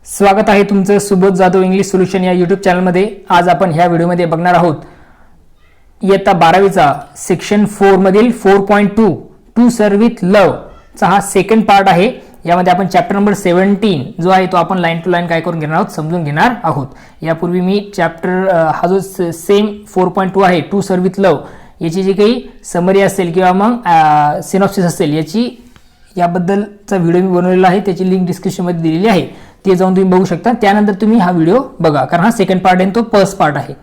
स्वागत आहे तुमचं सुबोध जाधव इंग्लिश सोल्युशन या यूट्यूब चॅनलमध्ये। आज आपण ह्या व्हिडिओमध्ये बघणार आहोत इयत्ता 12वीचा सेक्शन 4 मधील 4.2 टू सर्व विथ लव चा हा सेकंड पार्ट आहे। यामध्ये आपण चॅप्टर नंबर 17 जो आहे तो आपण लाइन टू लाइन काय करून घेणार आहोत, समजून घेणार आहोत। यापूर्वी मी चॅप्टर हा जो सेम 4.2 आहे टू सर्व विथ लव याची जी काही समरी असेल किंवा मग सिनॉप्सिस असेल याची याबद्दलचा व्हिडिओ मी बनवलेला आहे, त्याची लिंक डिस्क्रिप्शन मध्ये दिलेली आहे, ते जाऊन तुम्ही बघू शकता। त्यानंतर तुम्ही हा व्हिडिओ बघा, कारण हा सेकंड पार्ट आहे तो फर्स्ट पार्ट आहे।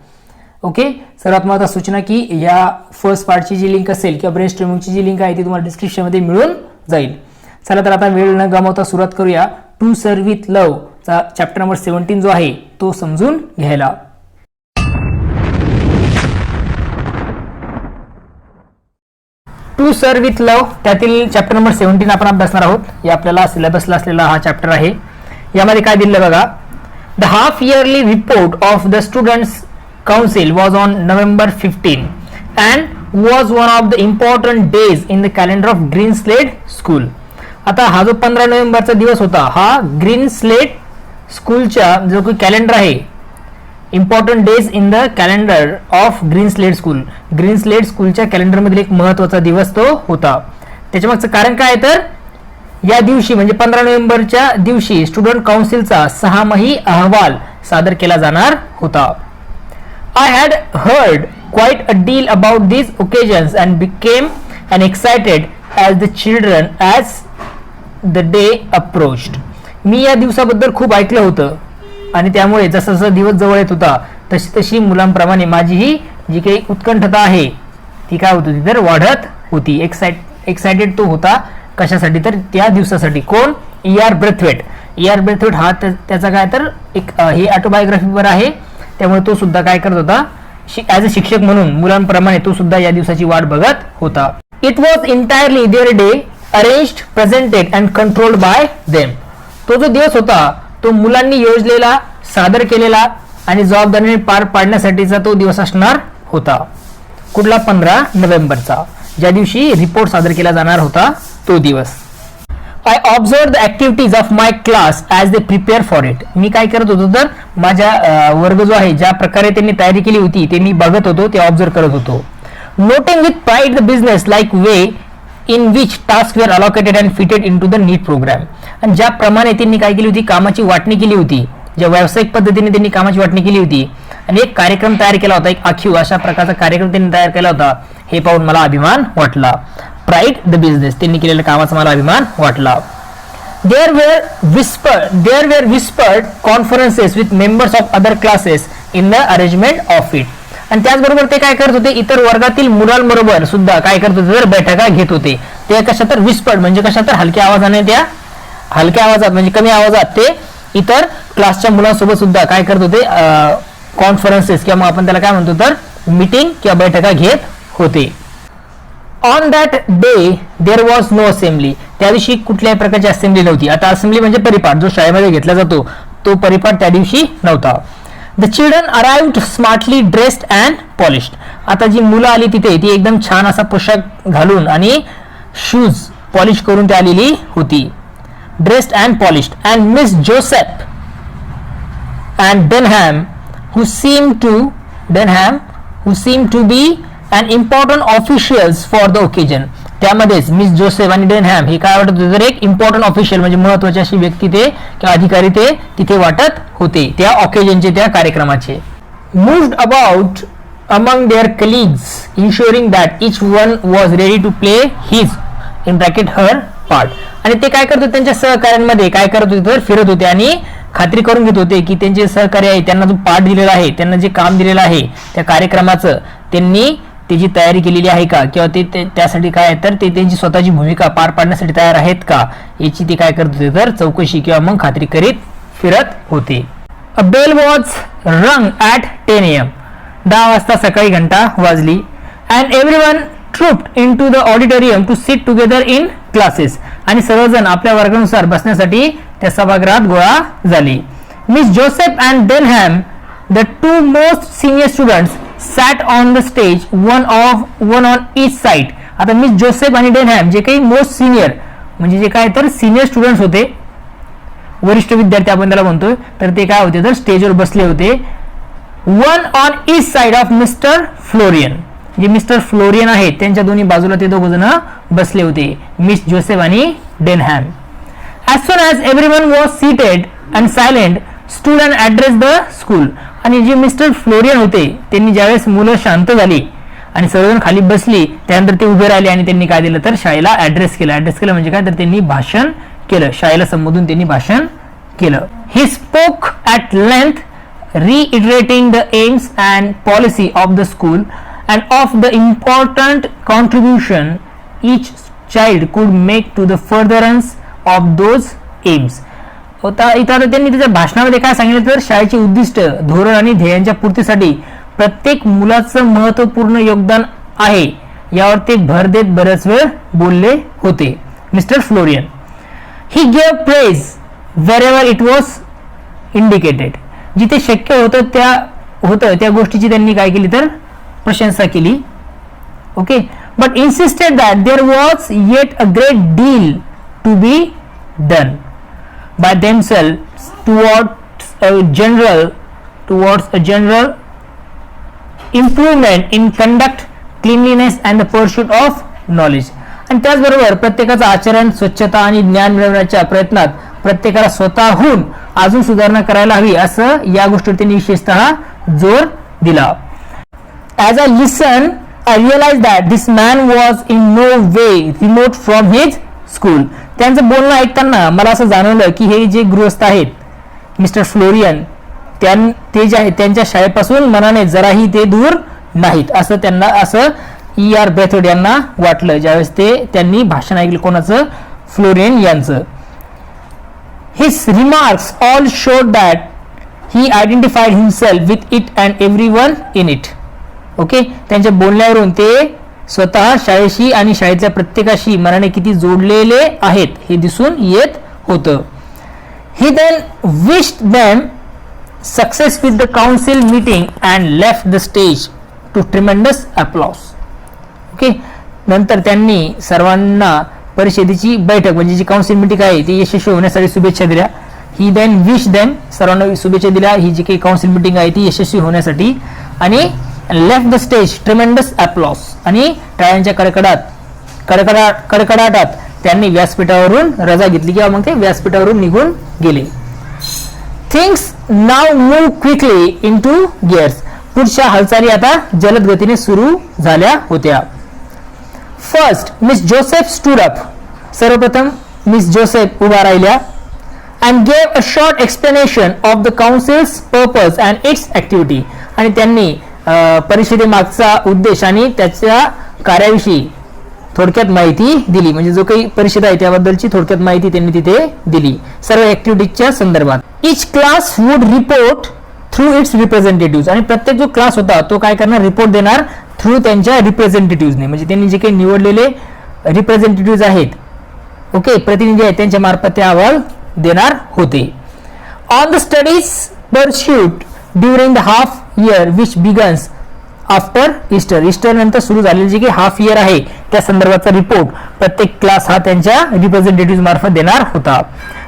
ओके, सर्वात महत्त्वाची सूचना की या फर्स्ट पार्टची जी लिंक असेल किंवा ब्रेनस्टॉर्मिंगची जी लिंक आहे ती तुम्हाला डिस्क्रिप्शन मध्ये मिळून जाईल। चला तर आता वेळ न गमावता सुरुवात करूया टू सर्व विथ लव चा चॅप्टर नंबर 17 जो आहे तो समजून घ्यायला। टू सर्व विथ लव त्यातील चॅप्टर नंबर 17 आपण अभ्यासणार आहोत। या आपल्याला सिलेबसला असलेला हा चॅप्टर आहे। यामध्ये काय दिलं बघा, the half yearly report of the students council was on November 15 and was one of the important days in the calendar of green slate school. आता हा जो 15 नोव्हेंबरचा दिवस होता हा ग्रीन स्लेट स्कूलच्या जो काही कॅलेंडर आहे, important days in the calendar of green slate school, green slate स्कूलच्या कॅलेंडर मधील एक महत्त्वाचा दिवस तो होता। त्याच्यामागचं कारण काय तर या दिवशी म्हणजे 15 नोव्हेंबरच्या दिवशी स्टुडंट काउन्सिलचा 6माही अहवाल सादर केला जाणार होता। I had heard quite a deal about these occasions and became un excited as the children as the day approached. मी या दिवसाबद्दल खूप ऐकलं होतं आणि त्यामुळे जसं जसं दिवस जवळ येत होता तशी तशी मुलांप्रमाणे माझीही जी काही उत्कंठता आहे ती काय होत होती तर वाढत होती। एक्साइटेड तो होता कशासाठी तर त्या दिवसासाठी। कोण? E.R. ब्रेथवेट। E.R. ब्रेथवेट हा त्याचा काय तर एक हे ऑटोबायोग्राफीवर आहे, त्यामुळे तो सुद्धा काय करत होता ॲज अ शिक्षक म्हणून मुलांप्रमाणे तो सुद्धा या दिवसाची वाट बघत होता। It was entirely their day arranged, presented and controlled by them. तो जो दिवस होता तो मुलांनी योजलेला, सादर केलेला आणि जबाबदारीने पार पाडण्यासाठीचा तो दिवस असणार होता। कुठला? 15 नोव्हेंबरचा, ज्या दिवशी रिपोर्ट सादर केला जाणार होता तो दिवस। I observe the activities of my class as they prepare for it. मी काय करत होतो तर माझ्या वर्ग जो आहे ज्या प्रकारे त्यांनी तयारी केली होती ते मी बघत होतो, ते ऑब्झर्व करत होतो। Noting with pride the businesslike way in which tasks were allocated and fitted into the neat programme. आणि ज्याप्रमाणे त्यांनी काय केली होती, कामाची वाटणी केली होती, ज्या व्यावसायिक पद्धतीने त्यांनी कामाची वाटणी केली होती आणि एक कार्यक्रम तयार केला होता, एक आखीव अशा प्रकारचा कार्यक्रम त्यांनी तयार केला होता, हे पाहून मला अभिमान वाटला। प्राइड द बिझनेस, त्यांनी केलेल्या कामाचा मला अभिमान वाटला। There were whispered conferences with members of other classes in the arrangement of it. आणि त्याचबरोबर ते काय करत होते, इतर वर्गातील मुलांबरोबर सुद्धा काय करत होते तर बैठका घेत होते। ते कशा तर विस्पर्ड म्हणजे कशा तर हलक्या आवाजाने, त्या हलक्या आवाजात म्हणजे कमी आवाजात ते इतर क्लासच्या मुलांसोबत सुद्धा काय करत होते, कॉन्फरन्सेस किंवा आपण त्याला काय म्हणतो तर मीटिंग किंवा बैठका घेत होते। On that day there was no assembly. त्या दिवशी कुठल्याही प्रकारची असेंब्ली नव्हती। आता असेंब्ली म्हणजे परिपाठ, जो शाळेमध्ये घेतला जातो तो परिपाठ त्या दिवशी नव्हता। The children arrived smartly dressed and polished. आता जी मुलं आली तिथे ती एकदम छान असा पोशाख घालून आणि शूज पॉलिश करून ती आलेली होती। Dressed and polished and miss Joseph and Denham who seemed to be an important officials for the occasion। त्यामध्येच मिस जोसेफ आणि डेनहॅम हे काय वाटत होते तर एक इम्पॉर्टंट ऑफिशियल म्हणजे महत्त्वाची अशी व्यक्ती ते किंवा अधिकारी ते तिथे वाटत होते त्या ऑकेजनचे, त्या कार्यक्रमाचे। Moved about among their colleagues ensuring that each one was ready to play his in bracket her part। आणि ते काय करत होते, त्यांच्या सहकार्यांमध्ये काय करत होते तर फिरत होते आणि खात्री करून घेत होते की त्यांचे सहकारी आहे त्यांना जो पाठ दिलेला आहे, त्यांना जे काम दिलेलं आहे त्या कार्यक्रमाचं त्यांनी त्याची तयारी केलेली आहे का, किंवा ते त्यासाठी काय तर ते त्यांची स्वतःची भूमिका पार पाडण्यासाठी तयार आहेत का याची ते काय करत होते तर चौकशी किंवा मग खात्री करीत फिरत होते। A bell was rung at 10 AM। 10 वाजता सकाळी घंटा वाजली। And everyone trooped into the auditorium to sit together in classes. आणि सर्वजण आपल्या वर्गानुसार बसण्यासाठी त्या सभागृहात गोळा झाले। Miss Joseph and Denham, the two most senior students, sat on the stage, one on each side। आता मिस जोसेफ आणि डेनहॅम जे काही मोस्ट सिनियर म्हणजे जे काय तर सिनियर स्टुडंट्स होते वरिष्ठ विद्यार्थी आपण त्याला म्हणतोय, तर ते काय होते तर स्टेजवर बसले होते. One on east side of mister Florian, जे मिस्टर फ्लोरियन आहेत त्यांच्या दोन्ही बाजूला ते दोघ जण बसले होते, मिस जोसेफ आणि डेनहॅम. As soon as everyone was seated and silent, stood and addressed the school. आणि जे मिस्टर फ्लोरियन होते त्यांनी ज्यावेळेस मुलं शांत झाली आणि सर्वजण खाली बसली, त्यानंतर ते उभे राहिले आणि त्यांनी काय दिलं तर शाळेला ऍड्रेस केलं. ऍड्रेस केलं म्हणजे काय तर त्यांनी भाषण केलं, शाळेला संबोधून त्यांनी भाषण केलं. He spoke at length, reiterating the aims and policy of the school and of the important contribution each child could make to the furtherance of those aims. इथं त्यांनी त्याच्या भाषणामध्ये काय सांगितलं तर शाळेचे उद्दिष्ट, धोरण आणि ध्येयांच्या पूर्तीसाठी प्रत्येक मुलाचं महत्वपूर्ण योगदान आहे यावर ते भर देत बरेच वेळ बोलले होते. Mister Florian. He gave praise wherever it was indicated, जिथे शक्य होतं त्या गोष्टीची त्यांनी काय केली तर प्रशंसा केली. Okay, but insisted that there was yet a great deal to be done by themselves towards a general improvement in conduct, cleanliness and the pursuit of knowledge. आणि त्याचबरोबर प्रत्येकाचं आचरण, स्वच्छता आणि ज्ञान मिळवण्याच्या प्रयत्नात प्रत्येकाला स्वतःहून अजून सुधारणा करायला हवी असं या गोष्टीवर त्यांनी विशेषतः जोर दिला. As I listened, I realized that this man was in no way remote from his school. त्यांचं बोलणं ऐकताना मला असं जाणवलं की हे जे गृहस्थ आहेत मिस्टर फ्लोरियन, ते जे आहेत त्यांच्या शाळेपासून मनाने जराही ते दूर नाहीत असं त्यांना, असं E.R. बेथोड यांना वाटलं ज्यावेळेस त्यांनी भाषण ऐकलं कोणाचं, फ्लोरियन यांचं. His remarks all showed that he identified himself with it and everyone in it. Okay, त्यांच्या बोलण्यावरून ते स्वतः शाळेशी आणि शाळेच्या प्रत्येकाशी मनाने किती जोडलेले आहेत हे दिसून येत होतं. He then wished them success with the council meeting and left the stage to tremendous applause. Okay, नंतर त्यांनी सर्वांना परिषदेची बैठक म्हणजे जी काउन्सिल मीटिंग आहे ती यशस्वी होण्यासाठी शुभेच्छा दिल्या. ही देन विश देम, सर्वांना शुभेच्छा दिल्या ही जी काही काउन्सिल मीटिंग आहे ती यशस्वी होण्यासाठी, आणि left the stage tremendous applause, आणि टाळ्यांच्या कडकडाटात त्यांनी व्यासपीठावरून रजा घेतली किंवा मग ते व्यासपीठावरून निघून गेले. थिंग्स नाव मूव्ह क्विकली इनटू गिअर्स. पुढच्या हालचाली आता जलद गतीने सुरू झाल्या होत्या. First miss Joseph stood up. सर्वप्रथम मिस जोसेफ उभा राहिल्या. And gave a short explanation of the councils purpose and it's activity. आणि त्यांनी परिषदेमागचा उद्देश आणि त्याच्या कार्याविषयी थोडक्यात माहिती दिली, म्हणजे जो काही परिषद आहे त्याबद्दलची थोडक्यात माहिती त्यांनी तिथे दिली सर्व ऍक्टिव्हिटीजच्या संदर्भात. Each class would report through its representative. आणि प्रत्येक जो क्लास होता तो काय करणार, रिपोर्ट देणार थ्रू त्यांच्या रिप्रेझेंटेटिव्हने, म्हणजे त्यांनी जे काही निवडलेले रिप्रेझेंटेटिव्ह आहेत, ओके, प्रतिनिधी आहेत, त्यांच्या मार्फत ते अहवाल देणार होते. On the studies pursued during the half year which begins after Easter. Easter नंतर सुरू झालेले जे काही हाफ इयर आहे त्या संदर्भाचा रिपोर्ट प्रत्येक क्लास हा त्यांच्या रिप्रेझेंटेटिव्ह मार्फत देणार होता.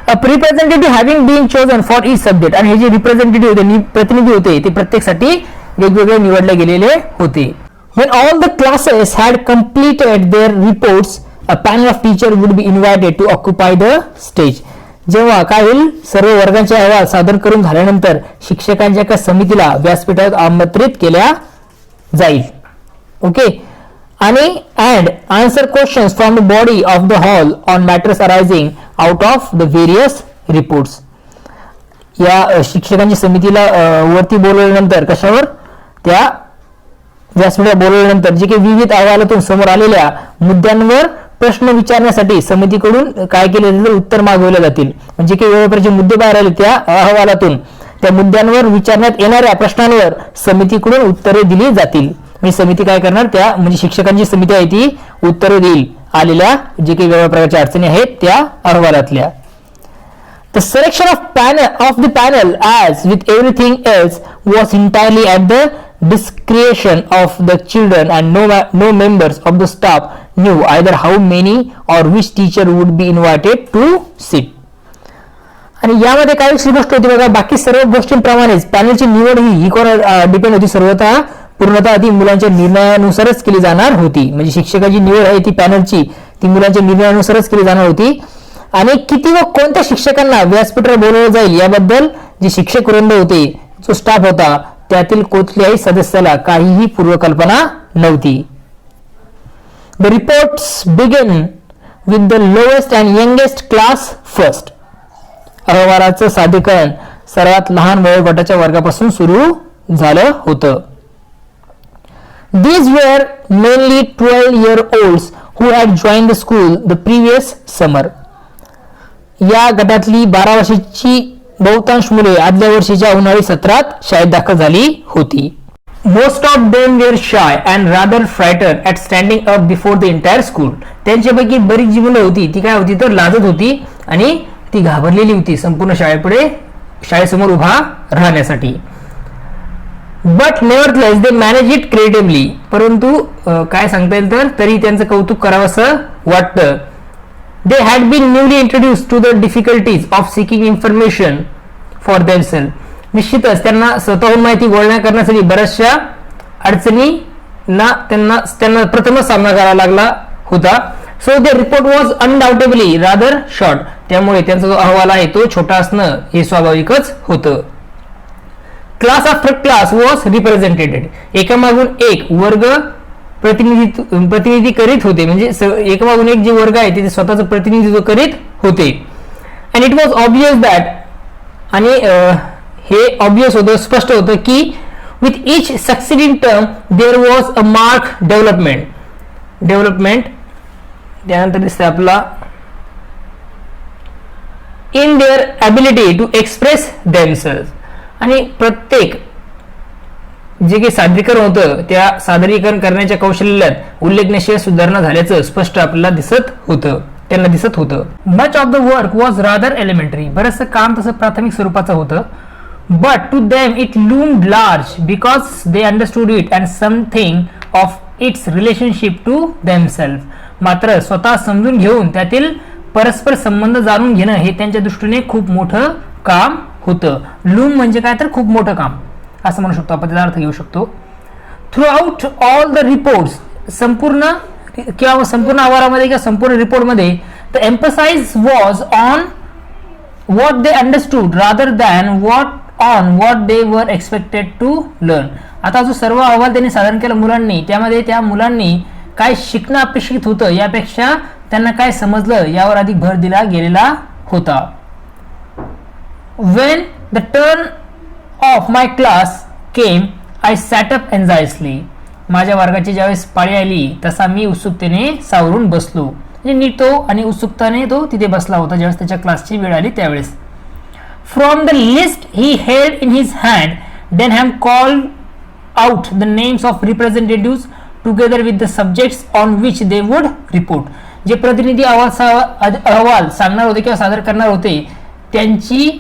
Representative having been chosen for each subject. आणि हे जे रिप्रेझेंटेटिव्ह होते, प्रतिनिधी होते, ते प्रत्येकसाठी वेगवेगळे निवडले गेलेले होते. When all the classes had completed their reports, a panel of teachers would be invited to occupy the stage. जेव्हा काय होईल, सर्व वर्गांचे अहवाल सादर करून झाल्यानंतर शिक्षकांच्या एका समितीला व्यासपीठात आमंत्रित केल्या जाईल. ओके, आणि and answer questions from the body of the hall on matters arising out of the various reports. या शिक्षकांच्या समितीला वरती बोलवल्यानंतर कशावर, त्या व्यासपीठात बोलवल्यानंतर जे काही विविध अहवालातून समोर आलेल्या मुद्द्यांवर प्रश्न विचारण्यासाठी समितीकडून काय केले जाईल, उत्तर मागवले जातील. म्हणजे काही वेळेपर्यंत जे मुद्दे बाहेर आले त्या अहवालातून त्या मुद्द्यांवर विचारण्यात येणाऱ्या प्रश्नांवर समितीकडून उत्तरे दिली जातील. म्हणजे समिती काय करणार, त्या म्हणजे शिक्षकांची समिती आहे ती उत्तरे देईल आलेल्या जे काही वेगवेगळ्या प्रकारच्या अडचणी आहेत त्या अहवालातल्या. The selection of the panel, as with everything else, was entirely at the discretion of the children, and no members of the staff knew either how many or which teacher would be invited to sit. आणि यामध्ये काय दुसरी गोष्ट होती बघा, बाकी सर्व गोष्टींप्रमाणेच पॅनलची निवड ही कोणावर डिपेंड होती, सर्वतः पूर्णतः ती मुलांच्या निर्णयानुसारच केली जाणार होती. म्हणजे शिक्षकाची निवड आहे ती पॅनलची ती मुलांच्या निर्णयानुसारच केली जाणार होती. आणि किती व कोणत्या शिक्षकांना व्यासपीठावर बोलवलं जाईल याबद्दल जे शिक्षक वृंद होते, जो स्टाफ होता, त्यातील कुठल्याही सदस्याला काहीही पूर्वकल्पना नव्हती. The reports begin with the lowest and youngest class first. अहवालाचं सादरीकरण सर्वात लहान वयोगटाच्या वर्गापासून सुरू झालं होतं. These were mainly 12-year-olds who had joined the school the previous summer. या गटातली 12 वर्षाची बहुतांश मुले आदल्या वर्षीच्या उन्हाळी सत्रात शाळेत दाखल झाली होती. Most of them were shy and rather frightened at standing up before the entire school. त्यांच्यापैकी बरीच जी मुलं होती ती काय होती तर लाजत होती आणि ती घाबरलेली होती संपूर्ण शाळेसमोर उभा राहण्यासाठी. But nevertheless they manage it creatively. परंतु काय सांगता येईल तर तरी त्यांचं कौतुक करावंसं वाटतं. They had been newly introduced to the difficulties of seeking information for themselves. निश्चितच त्यांना स्वतःहून माहिती गोळा करण्यासाठी बऱ्याचशा अडचणींना त्यांना प्रथमच सामना करावा लागला होता. So the report was undoubtedly rather short. त्यामुळे त्यांचा जो अहवाल आहे तो छोटा असणं हे स्वाभाविकच होतं. Class after class was represented. एकामागून एक वर्ग प्रतिनिधी करीत होते. म्हणजे एकामागून एक जे वर्ग आहे ते स्वतःचं प्रतिनिधित्व करीत होते. And it was obvious that. आणि हे ऑब्वियस होतं, स्पष्ट होतं की with each succeeding term there was a mark development. त्यानंतर दिसतं आपला in their ability to express themselves. आणि प्रत्येक जे काही सादरीकरण होतं त्या सादरीकरण करण्याच्या कौशल्यात उल्लेखनीय सुधारणा झाल्याचं स्पष्ट आपल्याला त्यांना दिसत होतं. Much of the work was rather elementary. बरंचसं काम तसं प्राथमिक स्वरूपाचं होतं. But to them it loomed large because they understood it and something of its relationship to themselves. मात्र स्वतः समजून घेऊन त्यातील परस्पर संबंध जाणून घेणं हे त्यांच्या दृष्टीने खूप मोठं काम होतं. लूम म्हणजे काय तर खूप मोठं काम असं म्हणू शकतो आपण, त्याचा अर्थ घेऊ शकतो. Throughout all the reports. संपूर्ण अहवालामध्ये किंवा संपूर्ण रिपोर्टमध्ये the emphasis was on what they understood rather than what they were expected to learn. आता जो सर्व अहवाल त्यांनी सादर केला मुलांनी, त्यामध्ये त्या मुलांनी काय शिकणं अपेक्षित होतं यापेक्षा त्यांना काय समजलं यावर अधिक भर दिला गेलेला होता. When the turn of my class came, I sat up anxiously. माझ्या वर्गाची ज्यावेळेस पाळी आली तसा मी उत्सुकतेने सावरून बसलो. म्हणजे नीट तो आणि उत्सुकतेने तो तिथे बसला होता ज्यावेळेस त्याच्या क्लासची वेळ आली त्यावेळेस. From the list he held in his hand, Denham called out the names of representatives together with the subjects on which they would report. जे प्रतिनिधी अहवाल सांगणार होते किंवा सादर करणार होते त्यांची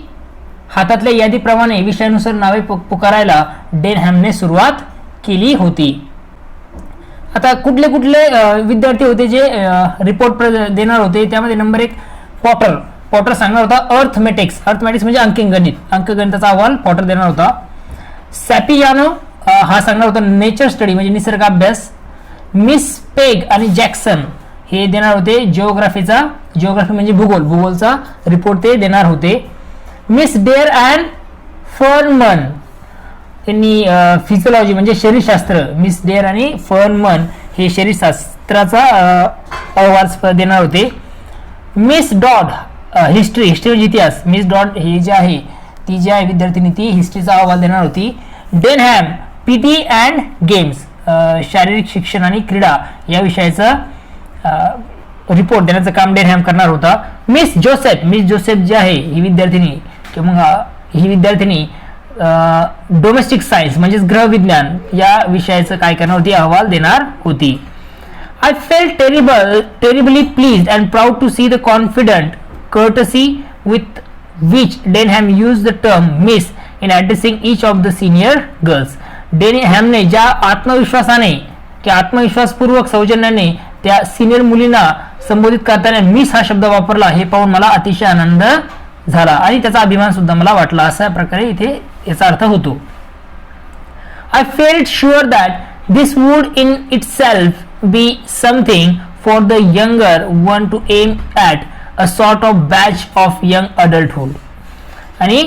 हातातल्या यादीप्रमाणे विषयानुसार नावे पुकारायला डेनहॅमने सुरुवात केली होती. आता कुठले विद्यार्थी होते जे रिपोर्ट देणार होते त्यामध्ये नंबर 1 पॉटर सांगणार होता अर्थमेटिक्स म्हणजे अंकगणिताचा अहवाल पॉटर देणार होता. सॅपियानो हा सांगणार होता नेचर स्टडी म्हणजे निसर्ग अभ्यास. मिस पेग आणि जॅक्सन हे देणार होते जिओग्राफी म्हणजे भूगोलचा रिपोर्ट ते देणार होते. मिस डेअर अँड फर्नमन यांनी फिजिओलॉजी म्हणजे शरीरशास्त्र, मिस डेअर आणि फर्नमन हे शरीरशास्त्राचा अहवाल देणार होते. मिस डॉड हिस्ट्री म्हणजे इतिहास. मिस डॉड हे जे आहे ती जी आहे विद्यार्थिनी ती हिस्ट्रीचा अहवाल देणार होती. डेनहॅम पीटी अँड गेम्स शारीरिक शिक्षण आणि क्रीडा या विषयाचा रिपोर्ट देण्याचं काम डेनहॅम करणार होता. मिस जोसेफ जी आहे ही विद्यार्थिनी डोमेस्टिक सायन्स म्हणजेच ग्रहविज्ञान या विषयाचं काय करणार होती अहवाल देणार होती. I felt terribly pleased and proud to see the confident courtesy with which Denham used the term miss in addressing each of the senior girls. डेनहॅमने ज्या आत्मविश्वासपूर्वक सौजन्याने त्या सिनियर मुलींना संबोधित करताना मिस हा शब्द वापरला हे पाहून मला अतिशय आनंद झाला आणि त्याचा अभिमान सुद्धा मला वाटला, अशा प्रकारे इथे याचा अर्थ होतो. I felt sure that this would in itself be something for the younger one to aim at, a sort of badge of young adulthood. आणि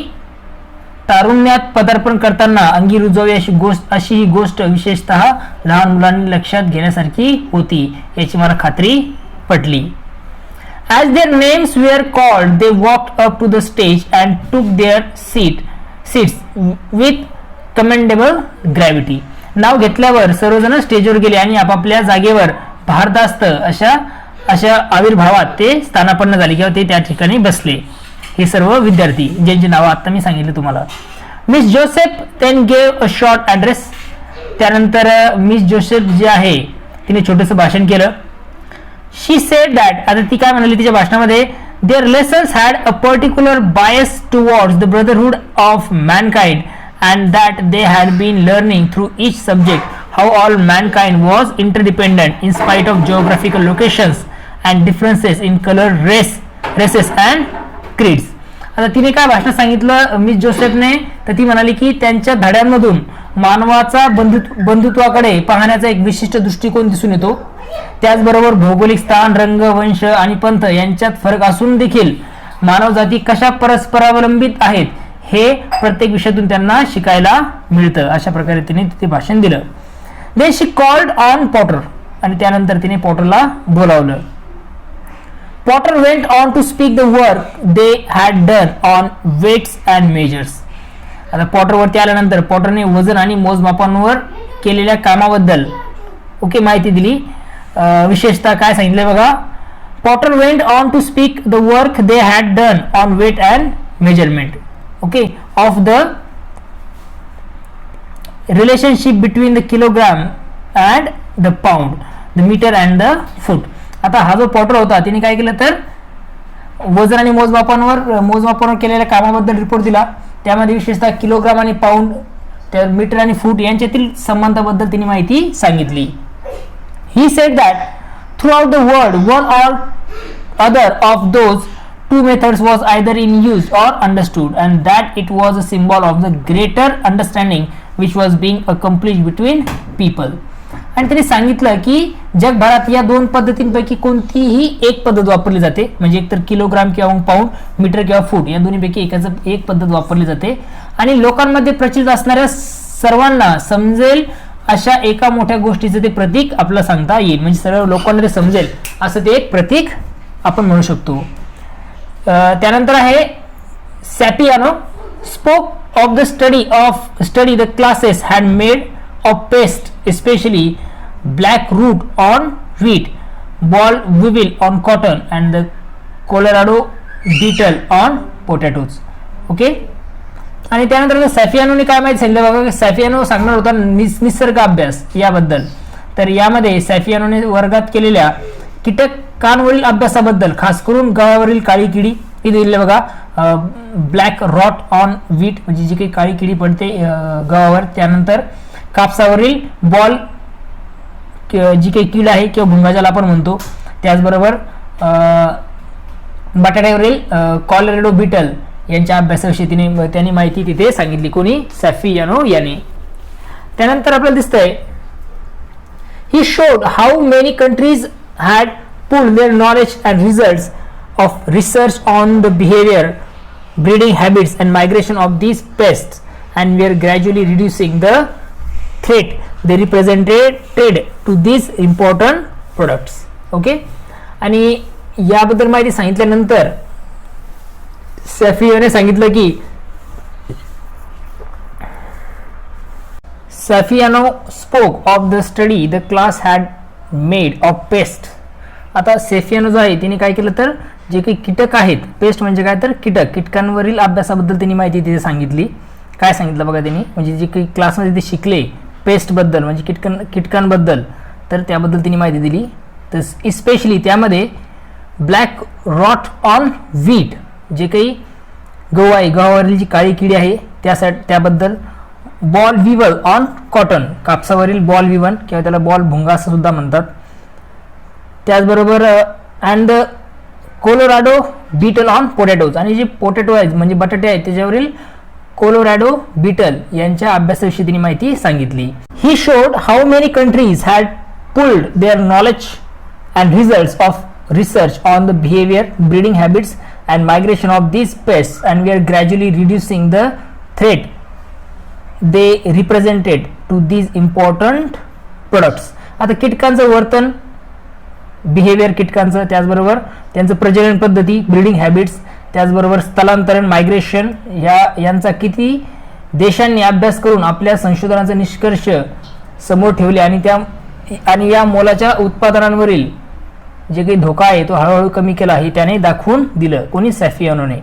तारुण्यात पदार्पण करताना अंगी रुजवी अशी ही गोष्ट विशेषतः लहान मुलांनी लक्षात घेण्यासारखी होती याची मला खात्री पटली. As their names were called, they walked up to the stage and took their seats with commendable gravity. नाव घेतल्यावर सर्वजण स्टेजवर गेले आणि आपापल्या जागेवर भारदास्त अशा आविर्भावात ते स्थानापन्न झाले किंवा ते त्या ठिकाणी बसले. हे सर्व विद्यार्थी ज्यांची नावं आता मी सांगितले तुम्हाला. Miss Joseph then gave a short address. त्यानंतर मिस जोसेफ जे आहे तिने छोटंसं भाषण केलं. शी सेड दॅट, आता ती काय म्हणाली तिच्या भाषणामध्ये, their lessons had a particular bias towards the brotherhood of mankind and that they had been learning through each subject how all mankind was interdependent in spite of geographical locations and differences in color, races and creeds. आता तिने काय भाषण सांगितलं miss जोसेफने, तर ती म्हणाली की त्यांच्या धड्यांमधून मानवाचा बंधुत्वाकडे पाहण्याचा एक विशिष्ट दृष्टिकोन दिसून येतो. त्याचबरोबर भौगोलिक स्थान, रंग, वंश आणि पंथ यांच्यात फरक असून देखील मानवजाती कशा परस्परावलंबित आहेत हे प्रत्येक विषयातून त्यांना शिकायला मिळतं. अशा प्रकारे तिने तिथे भाषण दिलं. Then she called on Potter, आणि त्यानंतर तिने पॉटरला बोलावलं. Potter went on to speak the work they had done on weights and measures. आता पॉटरवरती आल्यानंतर पॉटरने वजन आणि मोजमापांवर केलेल्या कामाबद्दल माहिती दिली. विशेषतः काय सांगितलंय बघा, Potter went on to speak the work they had done on weight and measurement of the relationship between the kilogram and the pound, the meter and the foot. आता हा जो पॉटर होता तिने काय केलं तर वजन आणि मोजमापांवर केलेल्या कामाबद्दल रिपोर्ट दिला. त्यामध्ये विशेषतः किलोग्राम आणि पाऊंड, त्या मीटर आणि फूट यांच्यातील संबंधाबद्दल तिने माहिती सांगितली. He said that throughout the world one or other of those two methods was either in use or understood, and that it was a symbol of the greater understanding which was being accomplished between people. आणि त्यांनी सांगितलं की जगभरात या दोन पद्धतींपैकी कोणतीही एक पद्धत वापरली जाते, म्हणजे एकतर किलोग्राम किंवा पाऊंड, मीटर किंवा फूट या दोन्हीपैकी एक पद्धत वापरली जाते आणि लोकांमध्ये प्रचलित असणाऱ्या सर्वांना समजेल अशा एका मोठ्या गोष्टीचं ते प्रतीक आपल्याला सांगता येईल. म्हणजे सर्व लोकांना ते समजेल असं ते एक प्रतीक आपण म्हणू शकतो. त्यानंतर आहे Sapiano spoke of the study the classes had made of pest especially black root on wheat, boll weevil on cotton and the Colorado beetle on potatoes. आणि त्यानंतर सॅफियानोने काय माहिती सांगितलं बघा, सॅफियानो सांगणार होता निसर्ग अभ्यास याबद्दल. तर यामध्ये सॅफियानोने वर्गात केलेल्या कीटकांवरील अभ्यासाबद्दल, खास करून गव्हावरील काळी किडी हे दिले बघा, ब्लॅक रॉट ऑन व्हीट म्हणजे जी काही काळी किडी पडते गव्हावर, त्यानंतर कापसावरील बॉल जी काही कीड आहे किंवा भुंगा ज्याला आपण म्हणतो, त्याचबरोबर बटाट्यावरील कॉलोराडो बीटल यांच्या अभ्यासाविषयी त्यांनी माहिती तिथे सांगितली. कोणी? सॅफियानो याने. त्यानंतर आपल्याला दिसतंय ही showed how many countries had pulled their knowledge and results of research on the behavior, breeding habits and migration of these pests, and were gradually reducing the threat they represented to these important products. आणि याबद्दल माहिती सांगितल्यानंतर सॅफियाने सांगितलं की सॅफियानो spoke of the study the class had made of paste. आता सेफियानो जो आहे तिने काय केलं तर जे काही कीटक आहेत, पेस्ट म्हणजे काय तर कीटकांवरील अभ्यासाबद्दल त्यांनी माहिती तिथे सांगितली. काय सांगितलं बघा त्यांनी, म्हणजे जे काही क्लासमध्ये ते शिकले पेस्टबद्दल म्हणजे कीटकांबद्दल, तर त्याबद्दल त्यांनी माहिती दिली. तर इस्पेशली त्यामध्ये ब्लॅक रॉट ऑन व्हीट, जे काही गहू आहे गव्हावरील जी काळी किडी आहे त्याबद्दल, बॉल विवल ऑन कॉटन कापसावरील बॉल विवन किंवा त्याला बॉल भुंगा असं सुद्धा म्हणतात, त्याचबरोबर and the Colorado beetle on potatoes, आणि जे पोटॅटो आहेत म्हणजे बटाटे आहेत त्याच्यावरील कोलोराडो बीटल यांच्या अभ्यासाविषयी त्यांनी माहिती सांगितली. He showed how many countries had pooled their knowledge and results of research on the behavior, breeding habits and migration of these pests, and we are gradually reducing the threat they represented to these important products. आता कीटकांचं वर्तन, behaviour कीटकांचं, त्याचबरोबर त्यांचं प्रजनन पद्धती, breeding habits, त्याचबरोबर स्थलांतरण, migration यांचा किती देशांनी अभ्यास करून आपल्या संशोधनाचे निष्कर्ष समोर ठेवले आणि या मोलाच्या उत्पादनांवरील जे काही धोका आहे तो हळूहळू कमी केला हे त्याने दाखवून दिलं. कोणी? सॅफियानोने.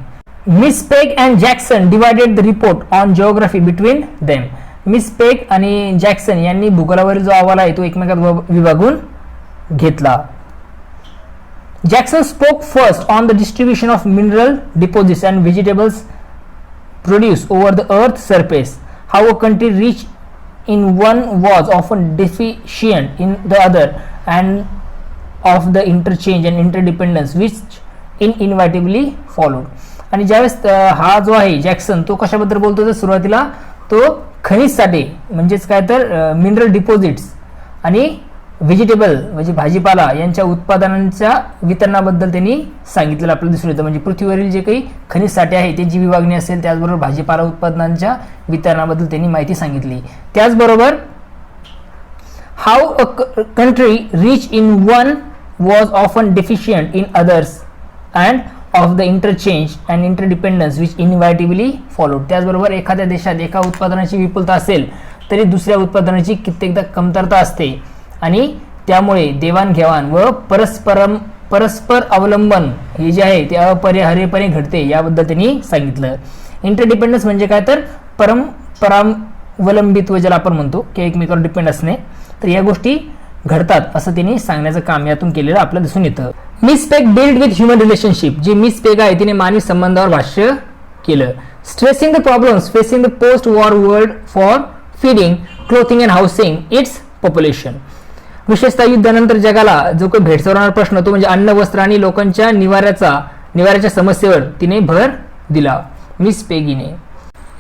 Miss Peg and Jackson divided the report on geography between them. Miss Peg आणि जॅक्सन यांनी भूगोलावरील जो अहवाल आहे तो एकमेकात विभागून घेतला. Jackson spoke first on the distribution of mineral deposits and vegetables produce over the earth surface. How a country rich in one was often deficient in the other and of the interchange and interdependence which inevitably followed. आणि ज्यावेळेस हा जो आहे Jackson तो कशाबद्दल बोलतो तर सुरुवातीला तो खनिज साठे म्हणजेच काय तर मिनरल डिपॉझिट्स आणि व्हेजिटेबल म्हणजे भाजीपाला यांच्या उत्पादनांच्या वितरणाबद्दल त्यांनी सांगितलेलं आपल्याला दिसून येतं. म्हणजे पृथ्वीवरील जे काही खनिज साठे आहे त्यांची विभागणी असेल, त्याचबरोबर भाजीपाला उत्पादनांच्या वितरणाबद्दल त्यांनी माहिती सांगितली. त्याचबरोबर how a country rich in one was often deficient in others and of the interchange and interdependence which inevitably followed. त्याचबरोबर एखाद्या देशात एका उत्पादनाची विपुलता असेल तरी दुसऱ्या उत्पादनाची कित्येकदा कमतरता असते आणि त्यामुळे देवाणघेवाण व परस्पर अवलंबन हे जे आहे ते अपरिहार्यपणे घडते याबद्दल त्यांनी सांगितलं. इंटरडिपेंडन्स म्हणजे काय तर परावलंबित्व ज्याला आपण म्हणतो की एकमेकावर डिपेंड असणे, तर या गोष्टी घडतात असं त्यांनी सांगण्याचं काम यातून केलेलं आपल्याला दिसून येतं. Miss Peg dealt with human relationship. जी मिस पेग आहे तिने मानवी संबंधावर भाष्य केलं. Stressing the problems facing the post war world for feeding, clothing and housing its population. विशेषतः युद्धानंतर जगाला जो काही भेडसावणारा प्रश्न तो म्हणजे अन्न, वस्त्र आणि लोकांच्या निवाऱ्याच्या समस्येवर तिने भर दिला miss पेगीने.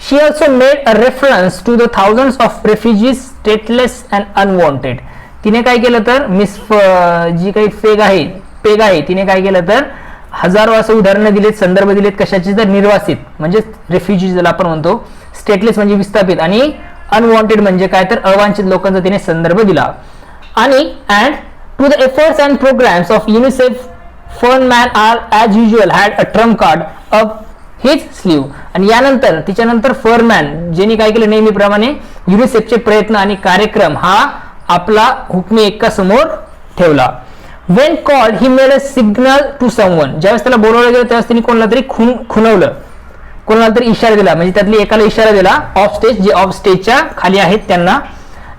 She also made a reference to the thousands of refugees stateless and unwanted. तिने काय केलं तर जी काही पेग आहे तिने काय केलं तर हजारो असं उदाहरणं दिलेत, संदर्भ दिलेत कशाचे तर निर्वासित म्हणजे रेफ्युजीज ज्याला आपण म्हणतो, स्टेटलेस म्हणजे विस्थापित आणि अनवॉन्टेड म्हणजे काय तर अवांछित लोकांचा तिने संदर्भ दिला. आणि and to the efforts and programmes of UNICEF Feynman are as usual had a trump card up his sleeve. आणि यानंतर तिच्यानंतर फर्नमॅन ज्यांनी काय केलं नेहमीप्रमाणे युनिसेफचे प्रयत्न आणि कार्यक्रम हा आपला हुकमी एक्का समोर ठेवला. When called he made a signal to someone. ज्यावेळेस त्याला बोलवलं गेलं त्यावेळेस त्यांनी कोणाला तरी खुणवलं, कोणाला तरी इशारा दिला, म्हणजे त्यातली एकाला इशारा दिला ऑफ स्टेज, जे ऑफ स्टेजच्या खाली आहेत त्यांना.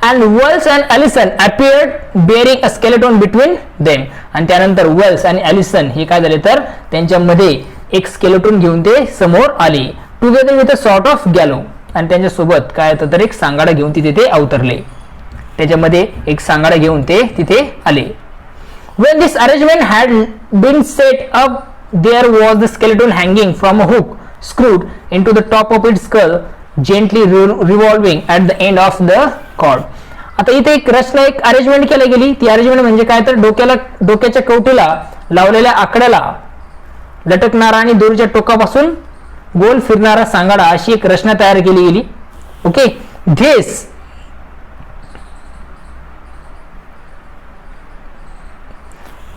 And Wells and Ellison appeared bearing a skeleton between them. आणि त्यानंतर वेल्स आणि एलिसन हे काय झाले तर त्यांच्यामध्ये एक स्केलेटॉन घेऊन ते समोर आले. Together with a sort of gallows. आणि त्यांच्यासोबत काय तर एक सांगाडा घेऊन तिथे ते अवतरले. त्याच्यामध्ये एक सांगाडा घेऊन ते तिथे आले. When this arrangement had been set up, there was the skeleton hanging from a hook screwed into the top of its skull, gently revolving at the end of the cord. आता इथे एक रचना, एक अरेंजमेंट केली गेली. ती arrangement म्हणजे काय तर डोक्याच्या कवटीला लावलेल्या आकड्याला लटकणारा आणि दोरीच्या टोकापासून गोल फिरणारा सांगाडा अशी एक रचना तयार केली गेली. Okay,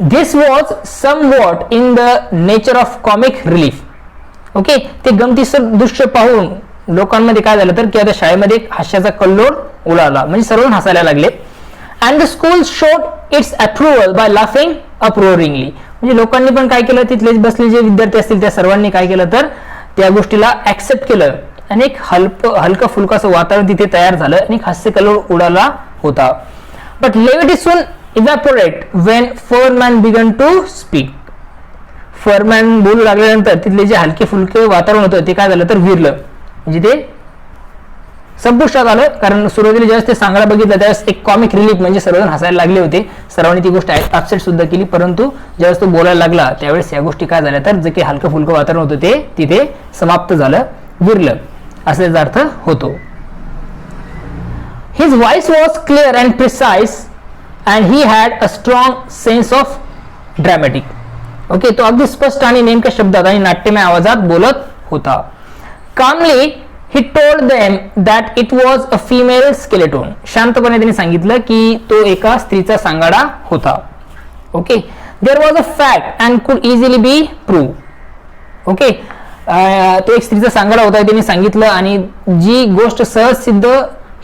This was somewhat in the nature of comic relief. Okay, ते गमतीशीर दृश्य पाहून लोकांमध्ये काय झालं तर की आता शाळेमध्ये हास्याचा कल्लोळ उडाला, म्हणजे सर्व हसायला लागले. And the school showed its approval by laughing uproariously. म्हणजे लोकांनी पण काय केलं, तिथले बसले जे विद्यार्थी असतील त्या सर्वांनी काय केलं तर त्या गोष्टीला ऍक्सेप्ट केलं आणि एक हलकं फुलकं वातावरण तिथे तयार झालं आणि हास्य कल्लोळ उडाला होता. But levity soon evaporate when Furman began to speak. फरमॅन बोलू लागल्यानंतर तिथले जे हलके फुलके वातावरण होतं ते काय झालं तर विरलं, म्हणजे ते संपुष्टात आलं, कारण सुरुवातीला ज्यावेळेस ते सांगायला बघितलं त्यावेळेस एक कॉमिक रिलीफ म्हणजे सर्वजण हसायला लागले होते, सर्वांनी ती गोष्ट ऍक्सेप्ट सुद्धा केली. परंतु ज्यावेळेस तो बोलायला लागला त्यावेळेस या गोष्टी काय झाल्या तर जे काही हलकं फुलकं वातावरण होतं ते तिथे समाप्त झालं, विरलं असा याचा अर्थ होतो. His voice was clear and precise and he had a strong sense of dramatic. Okay, तो अगदी स्पष्ट आणि नेमक्या शब्दात आणि नाट्यमय आवाजात बोलत होता. कामली he told them that it was a female skeleton. शांतपणे त्यांनी सांगितलं की तो एका स्त्रीचा सांगाडा होता. Okay, there was a fact and could easily be proved. Okay, तो एक स्त्रीचा सांगाडा होता त्यांनी सांगितलं आणि जी गोष्ट सहज सिद्ध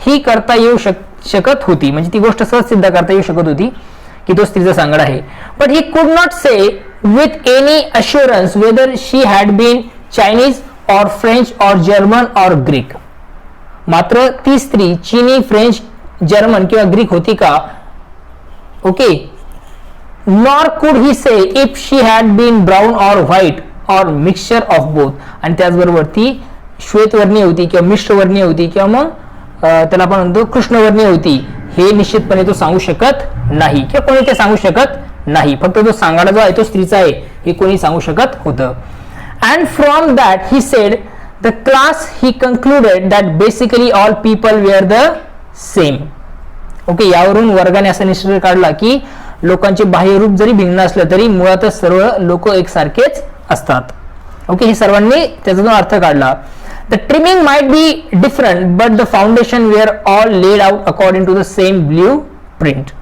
ही करता येऊ शकत होती, म्हणजे ती गोष्ट सहज सिद्ध करता येऊ शकत होती की तो स्त्रीचा सांगाडा आहे. but he could not say with any assurance whether she had been Chinese or French or German or Greek. मात्र ती स्त्री चीनी, फ्रेंच, जर्मन किंवा ग्रीक होती का? Okay, nor could he say if she had been brown or white or mixture of both. आणि त्याचबरोबर ती श्वेतवर्णीय होती किंवा मिश्रवर्णीय होती किंवा मग त्याला आपण म्हणतो कृष्णवर्णीय होती, हे निश्चितपणे तो सांगू शकत नाही किंवा कोणी ते सांगू शकत नाही. फक्त तो सांगाडा जो आहे तो स्त्रीचा आहे हे कोणी सांगू शकत होतं. And from that he said the class he concluded that basically all people were the same. Okay, यावरून वर्गाने असा निष्कर्ष काढला की लोकांचे बाह्यरूप जरी भिन्न असलं तरी मुळातच सर्व लोक एकसारखेच असतात. ओके, हे सर्वांनी त्याचा अर्थ काढला. The trimming might be different but the foundation were all laid out according to the same blueprint.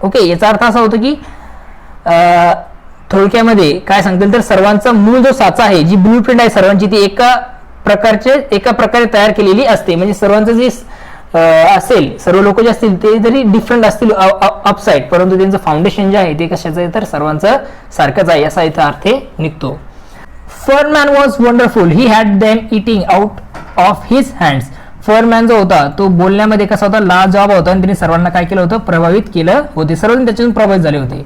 Okay, याचा अर्थ असा होतो की थोडक्यामध्ये काय सांगतील तर सर्वांचा मूळ जो साचा आहे, जी ब्लूप्रिंट आहे सर्वांची, ती एका प्रकारे तयार केलेली असते. म्हणजे सर्वांचं जे असेल, सर्व लोक जे असतील ते जरी डिफरंट असतील अपसाइड, परंतु त्यांचं फाउंडेशन जे आहे ते कशाचं आहे तर सर्वांचं सारखंच आहे असा इथं अर्थ निघतो. Feynman was wonderful, he had them eating out of his hands. Feynman जो होता तो बोलण्यामध्ये कसा होता, लाजवाब होता आणि त्यांनी सर्वांना काय केलं होतं, प्रभावित केलं होते. सर्वजण त्याच्यातून प्रभावित झाले होते.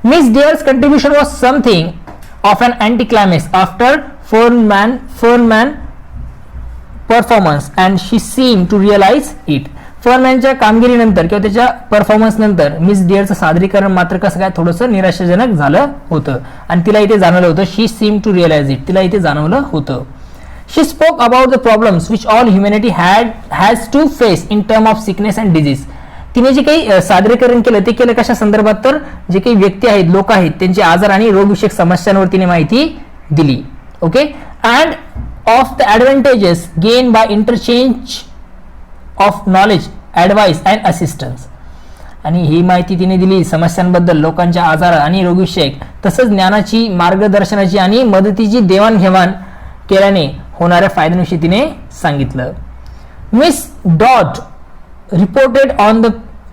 Miss Dare's contribution was something of an anticlimax after Fernman performance and she seemed to realize it. फर्मॅनच्या कामगिरीनंतर किंवा त्याच्या परफॉर्मन्स नंतर मिस डिअरचं सादरीकरण मात्र कसं काय थोडंसं निराशाजनक झालं होतं आणि तिला इथे जाणवलं होतं. She seem to realise it, तिला इथे जाणवलं होतं. She spoke about the problems which all humanity has to face in term of sickness and disease. तिने जे काही सादरीकरण केलं ते केलं कशा संदर्भात तर जे काही व्यक्ती आहेत, लोक आहेत, त्यांचे आजार आणि रोगविषयक समस्यांवर तिने माहिती दिली. Okay, and of the advantages gain by interchange of knowledge, advice and assistance. आणि ही माहिती तिने दिली समस्यांबद्दल, लोकांच्या आजार आणि रोगविषयक, तसंच ज्ञानाची, मार्गदर्शनाची आणि मदतीची देवाणघेवाण केल्याने होणाऱ्या फायद्यांविषयी तिने सांगितलं. Miss Dodd reported on the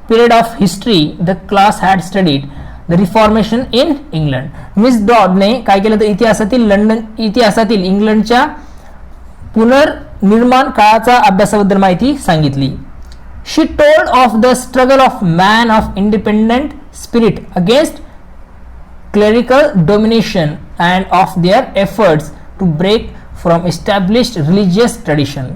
period of history the class had studied the Reformation in England. Miss डॉडने काय केलं तर इतिहासातील इंग्लंडच्या पुनर्निर्माण काळाचा अभ्यासाबद्दल माहिती सांगितली. She told of the struggle of man of independent spirit against clerical domination and of their efforts to break from established religious tradition.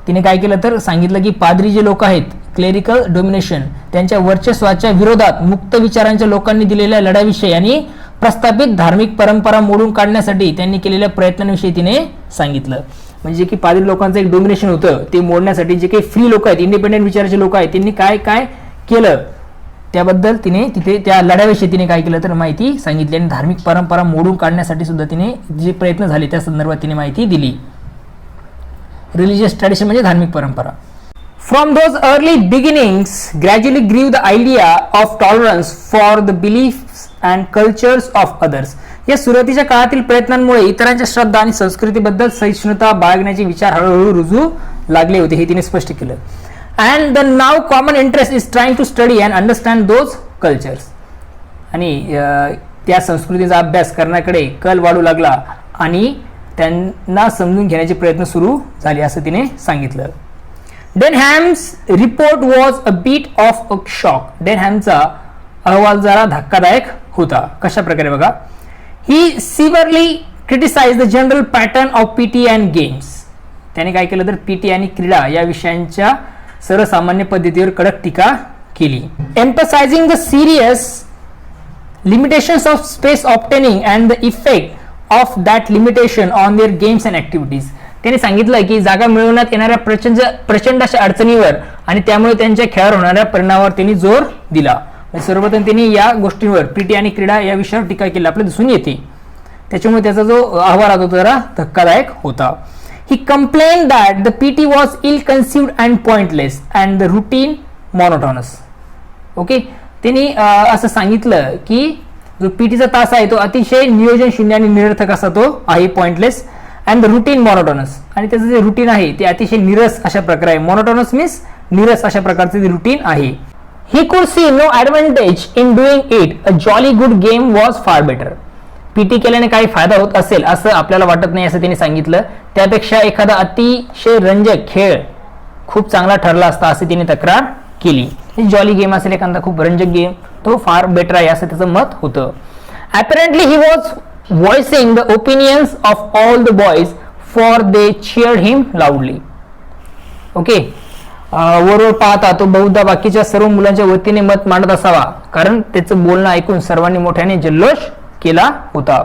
तिने काय केलं तर सांगितलं की पादरी जे लोक आहेत, क्लेरिकल डोमिनेशन, त्यांच्या वर्चस्वाच्या विरोधात मुक्त विचारांच्या लोकांनी दिलेल्या लढ्याविषयी आणि प्रस्थापित धार्मिक परंपरा मोडून काढण्यासाठी त्यांनी केलेल्या प्रयत्नांविषयी तिने सांगितलं. म्हणजे की पादरी लोकांचं एक डोमिनेशन होतं ते मोडण्यासाठी जे काही फ्री लोक आहेत, इंडिपेंडेंट विचाराचे लोक आहेत, त्यांनी काय काय केलं त्याबद्दल तिने तिथे त्या लढ्याविषयी तिने काय केलं तर माहिती सांगितली आणि धार्मिक परंपरा मोडून काढण्यासाठी सुद्धा तिने जे प्रयत्न झाले त्या संदर्भात तिने माहिती दिली. रिलीजियस ट्रेडिशन म्हणजे धार्मिक परंपरा. From those early beginnings gradually grew the idea of tolerance for the beliefs and cultures of others. या सुरुवातीच्या काळातील प्रयत्नांमुळे इतरांच्या श्रद्धा आणि संस्कृतीबद्दल सहिष्णुता बाळगण्याचे विचार हळूहळू रुजू लागले होते, हे तिने स्पष्ट केलं. And the now common interest is trying to study and understand those cultures. आणि त्या संस्कृतीचा अभ्यास करण्याकडे कल वाढू लागला आणि त्यांना समजून घेण्याचे प्रयत्न सुरू झाले असं तिने सांगितलं. Denham's report was a bit of a shock. डेनहॅमचा अहवाल जरा धक्कादायक होता. कशा प्रकारे बघा. He severely criticise the general pattern of PT and games. त्याने काय केलं तर पीटी आणि क्रीडा या विषयांच्या सर्वसामान्य पद्धतीवर कडक टीका केली. Emphasising the serious limitations of space obtaining and the effect of that limitation on their games and activities. त्यांनी सांगितलं की जागा मिळवण्यात येणाऱ्या प्रचंड अशा अडचणीवर आणि त्यामुळे त्यांच्या खेळावर होणाऱ्या परिणामावर त्यांनी जोर दिला. सर्वप्रथम त्यांनी या गोष्टींवर पीटी आणि क्रीडा या विषयावर टीका केली आपल्याला दिसून येते. त्याच्यामुळे त्याचा जो अहवाल होता तो जरा धक्कादायक होता. He complained that the PT was ill-conceived and pointless and the routine monotonous. Okay, त्यांनी असं सांगितलं की जो पीटीचा तास आहे तो अतिशय नियोजन शून्य आणि निरर्थक असा तो आहे, पॉइंटलेस, अँड द रुटीन मॉनोटोनस, आणि त्याचं जे रुटीन आहे ते अतिशय निरस अशा प्रकारे आहे. मॉनोटोनस मीन्स निरस अशा प्रकारचे जे रुटीन आहे. He could see no advantage in doing it, a jolly good game was far better. PT केल्याने काही फायदा होत असेल असं आपल्याला वाटत नाही असं त्यांनी सांगितलं. त्यापेक्षा एखादा अतिशय रंजक खेळ खूप चांगला ठरला असता असे त्यांनी तक्रार केली. जॉली गेम असेल एखादा खूप रंजक गेम तो फार बेटर आहे असं त्याचं मत होतं. Apparently he was voicing the opinions of all the boys for they cheered him loudly. Okay, वरवर पाहता तो बहुधा बाकीच्या सर्व मुलांच्या वतीने मत मांडत असावा कारण त्याचं बोलणं ऐकून सर्वांनी मोठ्याने जल्लोष केला होता.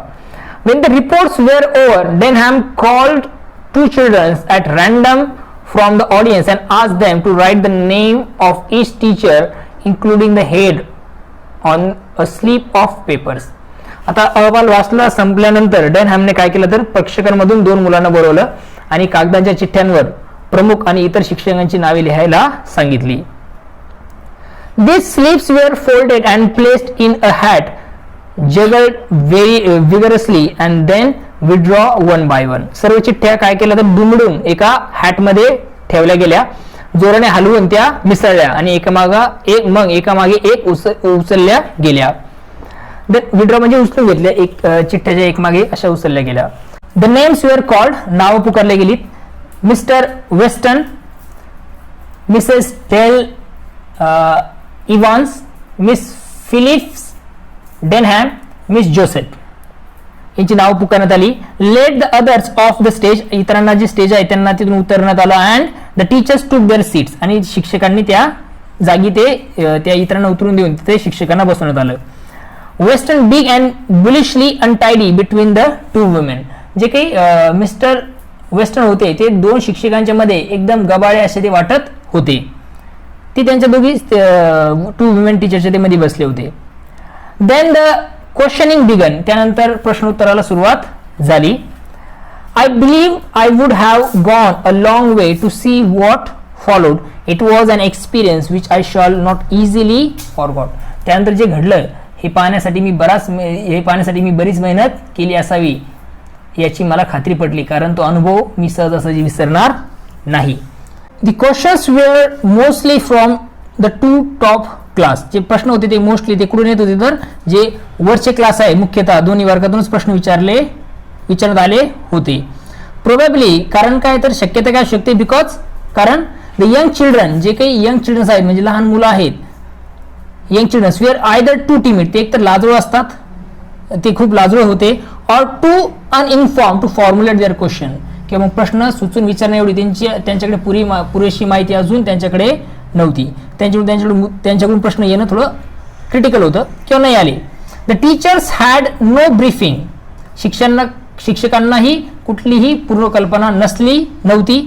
When the reports were over, Denham called two children at random from the audience and asked them to write the name of each teacher, including the head, on a slip of papers. आता अहवाल वाचला संपल्यानंतर डेनहॅमने काय केलं तर प्रेक्षकांमधून 2 मुलांना बोलवलं आणि कागदाच्या चिठ्ठ्यांवर प्रमुख आणि इतर शिक्षकांची नावे लिहायला सांगितली. These slips were folded and placed in a hat, juggled very vigorously and then withdraw one by one. सर्व चिठ्ठ्या काय केल्या तर दुमडून एका हॅट मध्ये ठेवल्या गेल्या, जोराने हलवून त्या मिसळल्या आणि एकामागे एक उचलल्या गेल्या. विड्रॉ म्हणजे उचलून घेतल्या, एक चिठ्ठ्याच्या एकमागे अशा उचलल्या गेल्या. द नेम्स वेअर कॉल्ड, नाव पुकारले गेलीत. Mr Weston, Mrs Dale Evans, Miss Phillips Denham, Miss Joseph यांची नाव पुकारण्यात आली. Let the others off the stage, इतरांना जे स्टेज आहे त्यांना तिथून उतरण्यात आलं. And the teachers took their seats, आणि शिक्षकांनी त्या जागी त्या इतरांना उतरून देऊन तिथे शिक्षकांना बसवण्यात आलं. Weston big and bullishly untidy between the 2 women, जे काही मिस्टर वेस्टर्न होते ते 2 शिक्षकांच्या मध्ये एकदम गबाळे असे ते वाटत होते. ते त्यांच्या दोघी 2 वुमेन टीचरच्या ते मध्ये बसले होते. देन द क्वेश्चनिंग बिगन, त्यानंतर प्रश्नोत्तराला सुरुवात झाली. I believe I would have gone a long way to see what followed. It was an experience which I shall not easily forgot. त्यानंतर जे घडलं हे पाहण्यासाठी मी बरीच मेहनत केली असावी याची मला खात्री पटली, कारण तो अनुभव मी सहजासहजी विसरणार नाही. The questions were mostly from the 2 top class. जे प्रश्न होते ते मोस्टली ते कुठून येत होते तर जे वरचे क्लास आहे मुख्यतः दोन्ही वर्गातूनच प्रश्न विचारण्यात आले होते. प्रोबॅबली, कारण काय तर शक्यता काय शकते, बिकॉज कारण द यंग चिल्ड्रन, जे काही यंग चिल्ड्रन्स आहेत म्हणजे लहान मुलं आहेत, young childrens were either too timid, ते एकतर लाजळू असतात, ते खूप लाजळू होते, or too uninformed to formulate their question, किंवा मग प्रश्न सुचून विचारण्या एवढी त्यांच्याकडे पुरेशी माहिती अजून त्यांच्याकडे नव्हती. त्यांच्याकडून प्रश्न येणं थोडं क्रिटिकल होतं किंवा नाही आले. The teachers had no briefing, शिक्षकांनाही कुठलीही पूर्वकल्पना नव्हती.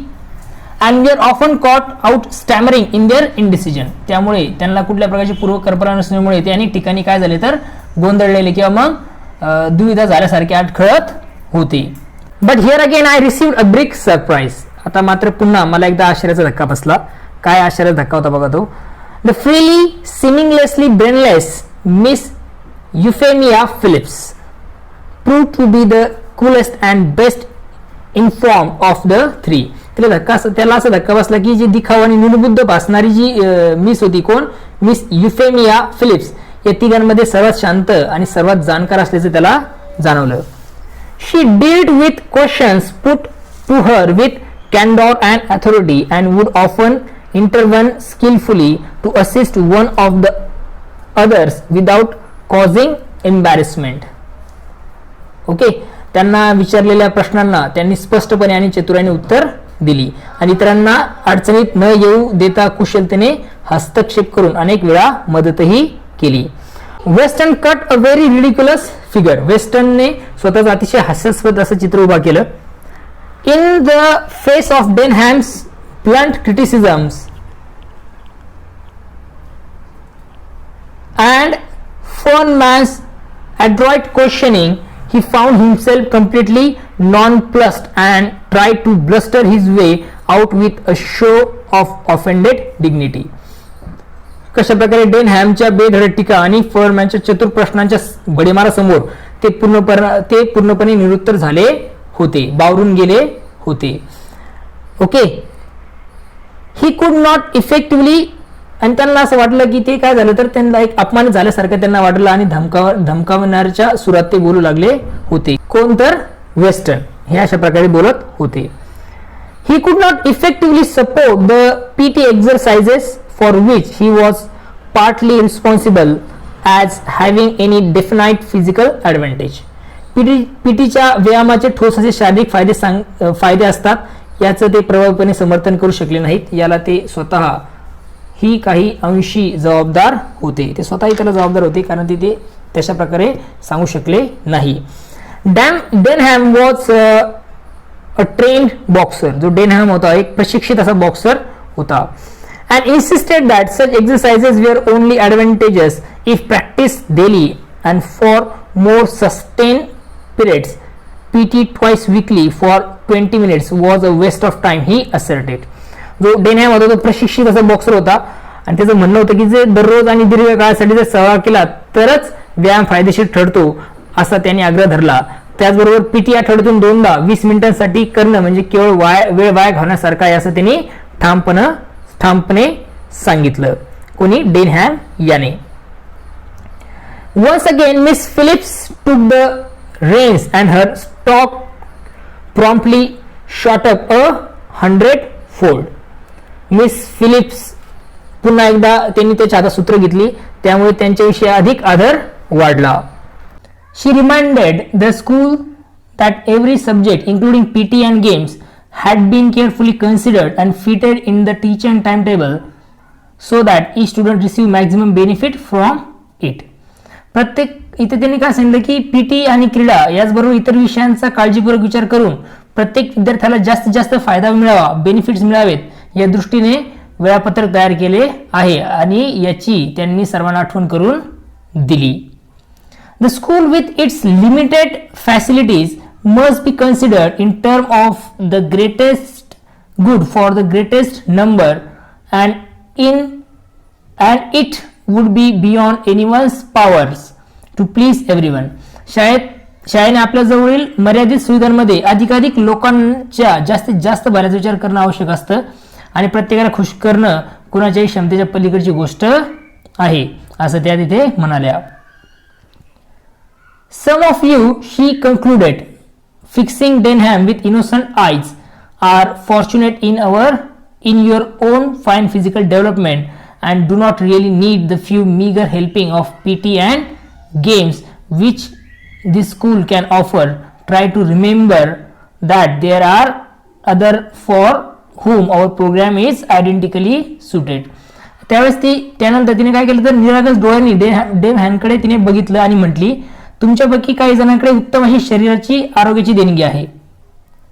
And they're often caught out stammering in their indecision, त्यामुळे त्यांना कुठल्या प्रकारची पूर्वकल्पना नसल्यामुळे ते अनेक ठिकाणी काय झाले तर गोंधळलेले किंवा मग दुविधा झाल्यासारखे आठखळत होते. But here again I received a big surprise. आता मात्र पुन्हा मला एकदा आश्चर्याचा धक्का बसला. काय आश्चर्याचा धक्का होता बघा तो. The freely seemingly brainless Miss Euphemia Phillips proved to be the coolest and best informed of the 3. त्याला असं धक्का बसला की जी दिखाव आणि निर्बुद्ध भासणारी जी मिस होती, कोण, मिस युफेमिया फिलिप्स, या तिघांमध्ये सर्वात शांत आणि सर्वात जाणकार असल्याचं त्याला जाणवलं. She dealt with questions put to her with candour and authority and would often intervene skillfully to assist one of the others without causing embarrassment. Okay, त्यांना विचारलेल्या प्रश्नांना त्यांनी स्पष्टपणे आणि चतुराईने उत्तर दिली आणि इतरांना अडचणीत न येऊ देता कुशलतेने हस्तक्षेप करून अनेक वेळा मदतही केली. Weston cut a very ridiculous figure. वेस्टर्नने स्वतःच अतिशय हास्यास्पद असं चित्र उभा केलं. In the face of Denham's blunt criticisms and Feynman's adroit questioning, he found himself completely nonplussed and tried to bluster his way out with a show of offended dignity. कशा प्रकारे डेनहॅमच्या बेधडक टीका आणि फॉर्मॅनच्या चतुर प्रश्नांच्या बडीमारासमोर ते पूर्णपणे निरुत्तर झाले होते, बावरून गेले होते. Okay, he could not effectively, आणि त्यांना असं वाटलं की ते काय झालं तर त्यांना एक अपमान झाल्यासारखं त्यांना वाटलं आणि धमकावणाऱ्याच्या सुरात ते बोलू लागले होते. कोण तर वेस्टर्न हे अशा प्रकारे बोलत होते. He could not effectively support the PT exercises for which he was partly responsible as having any definite physical advantage. पीटीच्या व्यायामाचे ठोस असे शारीरिक फायदे असतात याचं ते प्रभावीपणे समर्थन करू शकले नाहीत. याला ते स्वतः ही काही अंशी जबाबदार होते. ते स्वतःही त्याला जबाबदार होते कारण ते तशा प्रकारे सांगू शकले नाही. Denham was a trained boxer. जो डेनहॅम होता एक प्रशिक्षित असा बॉक्सर होता. And insisted that such exercises were only advantages if practice daily and for more sustain periods. PT twice weekly for 20 minutes was a waste of time, he asserted. जो Denham होता तो प्रशिक्षित असा बॉक्सर होता आणि त्याचं म्हणणं होतं की जे दररोज आणि दीर्घ काळासाठी जर सराव केला तरच व्यायाम फायदेशीर ठरतो असा त्यांनी आग्रह धरला. त्याचबरोबर पीटी आठवड्यातून 2दा 20 मिनिटांसाठी करणं म्हणजे केवळ वेळ वाया घालण्यासारखं आहे असं त्यांनी ठामपणे सांगितलं. कोणी? डेनहॅम याने. Once again Miss Phillips took the reins and her stock promptly shot up 100-fold. Miss Phillips पुन्हा एकदा त्यांनी त्याच्या हातात सूत्र घेतली त्यामुळे त्यांच्याविषयी अधिक आदर वाढला. She reminded the school that every subject including PT and games had been carefully considered and fitted in the teaching timetable so that each student receive maximum benefit from it. प्रत्येक इथे त्यांनी काय सांगितलं की पीटी आणि क्रीडा याचबरोबर इतर विषयांचा काळजीपूर्वक विचार करून प्रत्येक विद्यार्थ्याला जास्तीत जास्त फायदा मिळावा, बेनिफिट्स मिळावेत या दृष्टीने वेळापत्रक तयार केले आहे आणि याची त्यांनी सर्वांना आठवण करून दिली. The school with its limited facilities must be considered in term of the greatest good for the greatest number and it would be beyond anyone's powers to please everyone. शाळेने आपल्या जवळील मर्यादित सुविधांमध्ये अधिकाधिक लोकांच्या जास्तीत जास्त बऱ्याच विचार करणं आवश्यक असतं आणि प्रत्येकाला खुश करणं कुणाच्याही क्षमतेच्या पलीकडची गोष्ट आहे असं त्या तिथे म्हणाल्या. Some of you, she concluded, fixing Denham with innocent eyes, are fortunate in your own fine physical development and do not really need the few meager helping of PT and games which this school can offer. Try to remember that there are other for whom our program is identically suited. त्यावेळेस त्यानंतर तिने काय केलं तर निरागस डोळ्यांनी डेनहॅमकडे तिने बघितलं आणि म्हटली, तुमच्यापैकी काही जणांकडे उत्तम अशी शरीराची आरोग्याची देणगी आहे,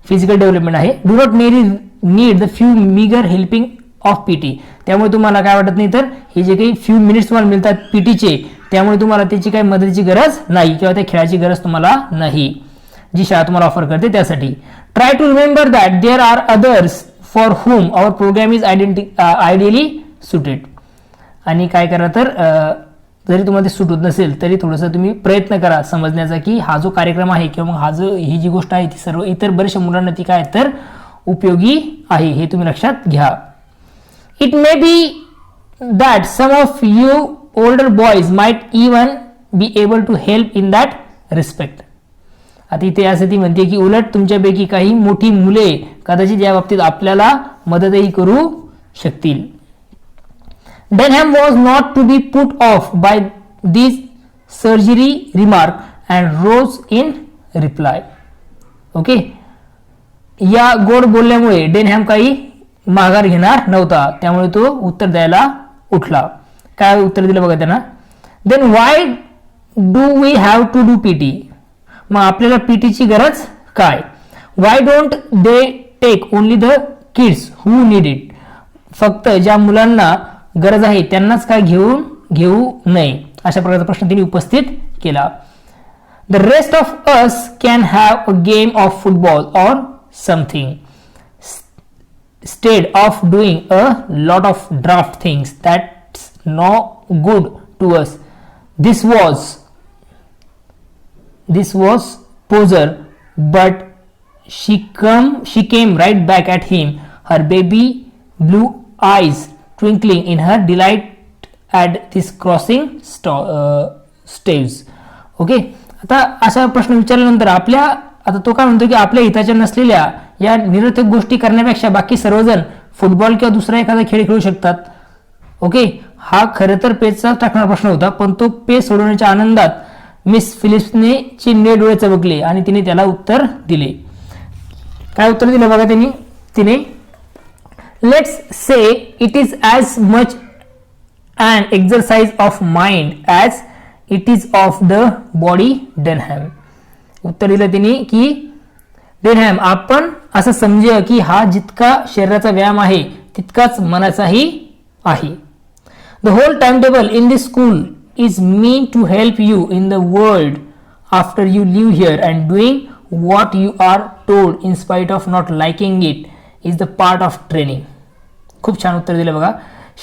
फिजिकल डेव्हलपमेंट आहे. Do not need the few meagre helping of PT. त्यामुळे तुम्हाला काय वाटत नाही तर हे जे काही फ्यू मिनिट्स तुम्हाला मिळतात पीटीचे त्यामुळे तुम्हाला त्याची काही मदतीची गरज नाही किंवा त्या खेळाची गरज तुम्हाला नाही जी शाळा तुम्हाला ऑफर करते त्यासाठी. Try to remember that there are others for whom our programme is ideally suited. आणि काय करा तर जरी तुम्हाला ते सूट होत नसेल तरी थोडंसं तुम्ही प्रयत्न करा समजण्याचा की हा जो कार्यक्रम आहे किंवा मग ही जी गोष्ट आहे ती सर्व इतर बऱ्याचशा मुलांना ती काय तर उपयोगी आहे हे तुम्ही लक्षात घ्या. It may be that some of you older boys might even be able to help in that respect. आता इथे असं ती म्हणते की उलट तुमच्यापैकी काही मोठी मुले कदाचित या बाबतीत आपल्याला मदतही करू शकतील. Denham was not to be put off by this surgery remark and rose in reply. Okay. या गोड बोलल्यामुळे डेनहॅम काही माघार घेणार नव्हता, त्यामुळे तो उत्तर द्यायला उठला. काय उत्तर दिलं बघा त्यांना. Then why do we have to do PT, मग आपल्याला पीटीची गरज काय. Why don't they take only the kids who need it, फक्त ज्या मुलांना गरज आहे त्यांनाच काय घेऊ नये, अशा प्रकारचा प्रश्न त्यांनी उपस्थित केला. The rest of us can have a game of football or something instead of doing a lot of draft things that's no good to us. This was poser, but she came right back at him, her baby blue eyes twinkling in her delight at this crossing staves. Okay, आता असा प्रश्न विचारल्यानंतर आता तो काय म्हणतो की आपल्या हिताच्या नसलेल्या या निरर्थक गोष्टी करण्यापेक्षा बाकी सर्वजण फुटबॉल किंवा दुसरा एखादा खेळ खेळू शकतात. ओके, हा खरं तर पेजचा टाकणारा प्रश्न होता, पण तो पेज सोडवण्याच्या आनंदात मिस फिलिप्सने चिन्हे डोळे चमकले आणि तिने त्याला उत्तर दिले. काय उत्तर दिलं बघा तिने. Let's say it is as much an exercise of mind as it is of the body. डेनहॅम उत्तर दिलं तिने की डेनहॅम, आपण असं समजूया की हा जितका शरीराचा व्यायाम आहे तितकाच मनाचाही आहे. The whole time table in this school is mean to help you in the world after you leave here and doing what you are told in spite of not liking it is the part of training. खूप छान उत्तर दिलं बघा.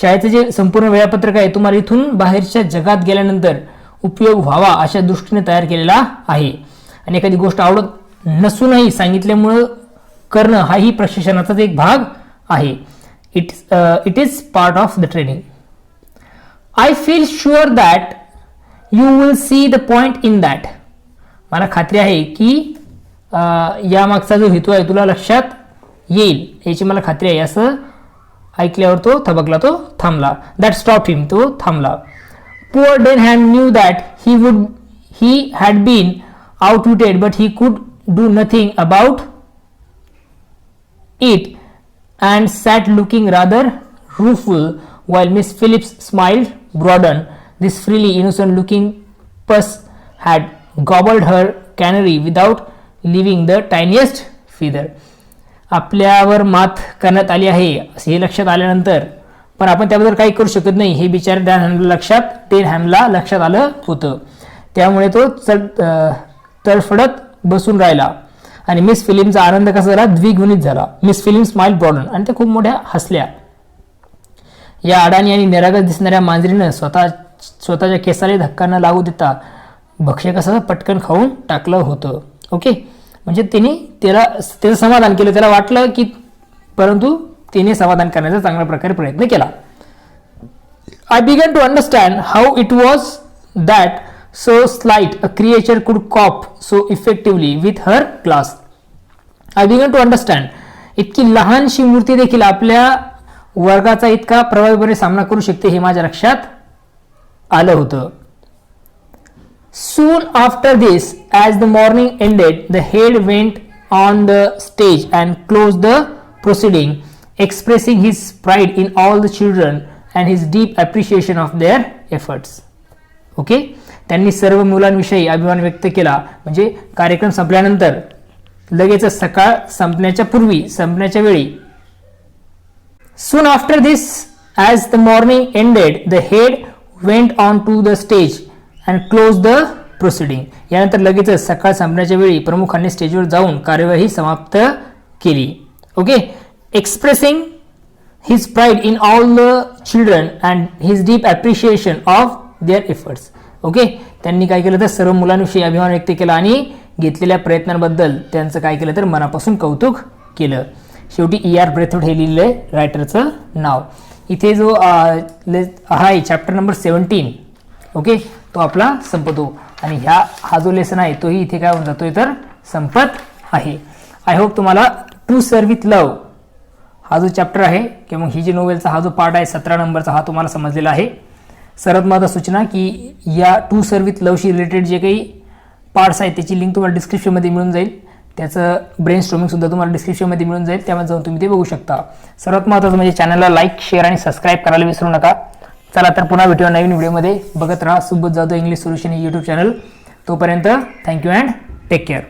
शाळेचं जे संपूर्ण वेळापत्रक आहे तुम्हाला इथून बाहेरच्या जगात गेल्यानंतर उपयोग व्हावा अशा दृष्टीने तयार केलेला आहे, आणि एखादी गोष्ट आवडत नसूनही सांगितल्यामुळं करणं हाही प्रशिक्षणाचाच एक भाग आहे. It is part of the training. I feel sure that you will see the point in that, मला खात्री आहे की यामागचा जो हेतू आहे तुला लक्षात येईल याची मला खात्री आहे. असं ऐकल्यावर तो थबकला, तो थांबला. दॅट स्टॉप हिम, तो थांबला. Poor Denham knew that he had been outwitted, but he could do nothing about it and sat looking rather rueful while Miss Phillips smiled broadened. This freely innocent looking puss had gobbled her canary without leaving the tiniest feather. आपल्यावर मात करण्यात आली आहे हे लक्षात आल्यानंतर पण आपण त्याबद्दल काही करू शकत नाही हे बिचारे डेनहॅमला लक्षात आलं होतं. त्यामुळे तो तडफडत बसून राहिला आणि मिस फिलिमचा आनंद कसा झाला, द्विगुणित झाला. मिस फिलिम स्माइल ब्रॉडन, आणि त्या खूप मोठ्या हसल्या. या अडाणी आणि निरागस दिसणाऱ्या मांजरीनं स्वतःच्या केसाला धक्का न लागू देता भक्ष्य कसं पटकन खाऊन टाकलं होतं. ओके, म्हणजे त्याचं समाधान केलं, त्याला वाटलं की, परंतु तिने समाधान करण्याचा चांगल्या प्रकारे प्रयत्न केला. I began to understand how it was that so slight a creature could cope so effectively with her class. I began to understand. इतकी लहानशी मूर्ती देखील आपल्या वर्गाचा इतका प्रभावीपणे सामना करू शकते हे माझ्या लक्षात आलं होतं. Soon after this, as the morning ended, the head went on the stage and closed the proceeding, expressing his pride in all the children and his deep appreciation of their efforts. Okay? त्यांनी सर्व मुलांविषयी अभिमान व्यक्त केला. म्हणजे कार्यक्रम संपल्यानंतर लगेच सकाळ संपण्याच्या वेळी. Soon after this, as the morning ended, the head went on to the stage and closed the proceeding. यानंतर लगेच सकाळ संपण्याच्या वेळी प्रमुखांनी स्टेजवर जाऊन कार्यवाही समाप्त केली. Okay, expressing his pride in all the children and his deep appreciation of their efforts. Okay, त्यांनी काय केलं तर सर्व मुलांविषयी अभिमान व्यक्त केला आणि घेतलेल्या प्रयत्नांबद्दल त्यांचं काय केलं तर मनापासून कौतुक केलं. शेवटी ER ब्रेथवूड हे लिहिलंय रायटरचं नाव. इथे जो आहे चॅप्टर नंबर 17, ओके, तो आपला संपतो आणि हा जो लेसन आहे तोही इथे काय होऊन जातोय तर संपत आहे. आय होप तुम्हाला टू सर्व विथ लव हा जो चॅप्टर आहे किंवा ही जी नोवेलचा हा जो पार्ट आहे 17 नंबरचा हा तुम्हाला समजलेला आहे. सर्वात महत्त्वाची सूचना की या टू सर्व विथ लवशी रिलेटेड जे काही पार्ट्स आहेत त्याची लिंक तुम्हाला डिस्क्रिप्शनमध्ये मिळून जाईल. त्याचं ब्रेन स्ट्रोमिंगसुद्धा तुम्हाला डिस्क्रिप्शनमध्ये मिळून जाईल, त्यामध्ये जाऊन तुम्ही ते बघू शकता. सर्वात महत्त्वाचं म्हणजे चॅनलला लाईक, शेअर आणि सबस्क्राईब करायला विसरू नका. चला तर पुन्हा भेटूया नवीन व्हिडिओमध्ये. बघत राहा सुबोध जाधव इंग्लिश सोल्युशन हे यूट्यूब चॅनल. तोपर्यंत थँक्यू अँड टेक केअर.